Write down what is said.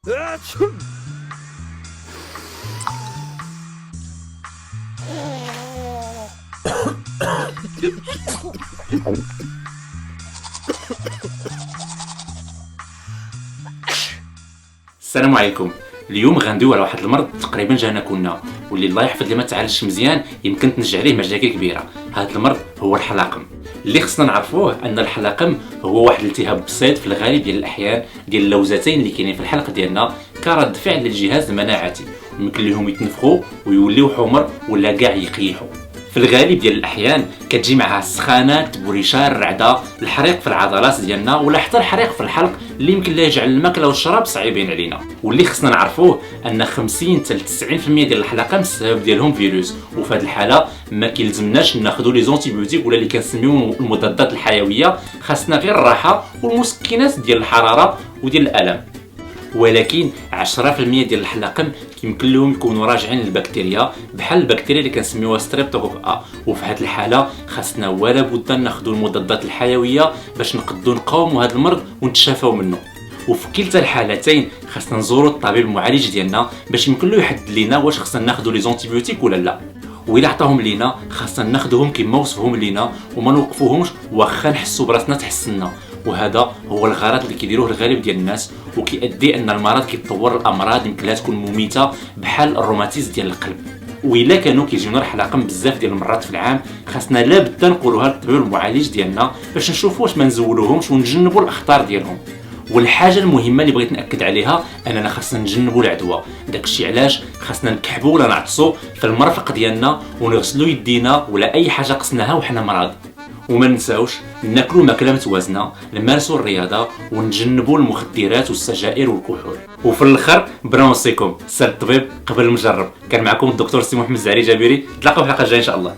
السلام عليكم. اليوم غندويو على واحد المرض تقريبا جانا كلنا، واللي الله يحفظ اللي ما تعالجش مزيان يمكن تنجح عليه مشاكل كبيره. هذا المرض هو الحلاقم. اللي خصنا نعرفوه ان الحلاقم هو واحد الالتهاب بسيط في الغالب ديال الاحيان ديال اللوزتين اللي كاينين في الحلق ديالنا كرد فعل للجهاز المناعتي، يمكن لهم يتنفخوا ويوليو حمر ولا كاع يقيحوا. في الغالب ديال الاحيان كتجي معها السخانه، التبريشه، الرعده، الحريق في العضلات ديالنا، ولا حتى الحريق في الحلق اللي يمكن لا يجعل الماكله والشراب صعيبين علينا. واللي خصنا نعرفوه ان 50 حتى 90% ديال الحلاقم السبب ديالهم فيروس، وفي هذه الحاله ما كيلزمناش ناخذوا لي زونتيبيوتيك ولا اللي كنسميو المضادات الحيويه، خاصنا غير الراحه والمسكنات ديال الحراره وديال الالم. ولكن 10% ديال الحلاقم يمكن لهم يكونوا راجعين للبكتيريا، بحال البكتيريا اللي كنسميوها ستريبتوكوك ا، وفي هذه الحاله خاصنا ولا بد ناخذوا المضادات الحيويه باش نقدروا نقاوموا هذا المرض ونتشافاو منه. وفي كلتا الحالتين خاصنا نزوروا الطبيب المعالج ديالنا باش يمكن له يحدد لينا واش خاصنا ناخذوا لي زونتيبيوتيك ولا لا، وإلا عطاهم لينا خاصنا ناخذوهم كما وصفهم لينا وما نوقفوهمش واخا نحسوا براسنا تحسنا. وهذا هو الغرض اللي كيديروه الغالب ديال الناس، وكيؤدي ان المرض كيتطور الامراض يمكن لها تكون مميته بحال الروماتيزم ديال القلب. وإلا كانوا كيجيونا الحلاقم بزاف ديال المرات في العام خاصنا لابد نقولوها للطبيب المعالج ديالنا باش نشوفوا واش ما نزولوهمش ونجنبوا الاخطار ديالهم. والحاجه المهمه اللي بغيت ناكد عليها اننا خاصنا نجنبوا العدوى. داكشي علاش خاصنا نكحبوا ولا نعطسوا في المرفق ديالنا ونغسلوا يدينا ولا اي حاجه قسناها وحنا مرض. وما ننساوش ناكلوا ماكله متوازنه، نمارسوا الرياضه ونجنبوا المخدرات والسجائر والكحول. وفي الاخر بنوصيكم سال الطبيب قبل المجرب. كان معكم الدكتور سي محمد الزعري جابري، نتلاقاو في الحلقه الجايه ان شاء الله.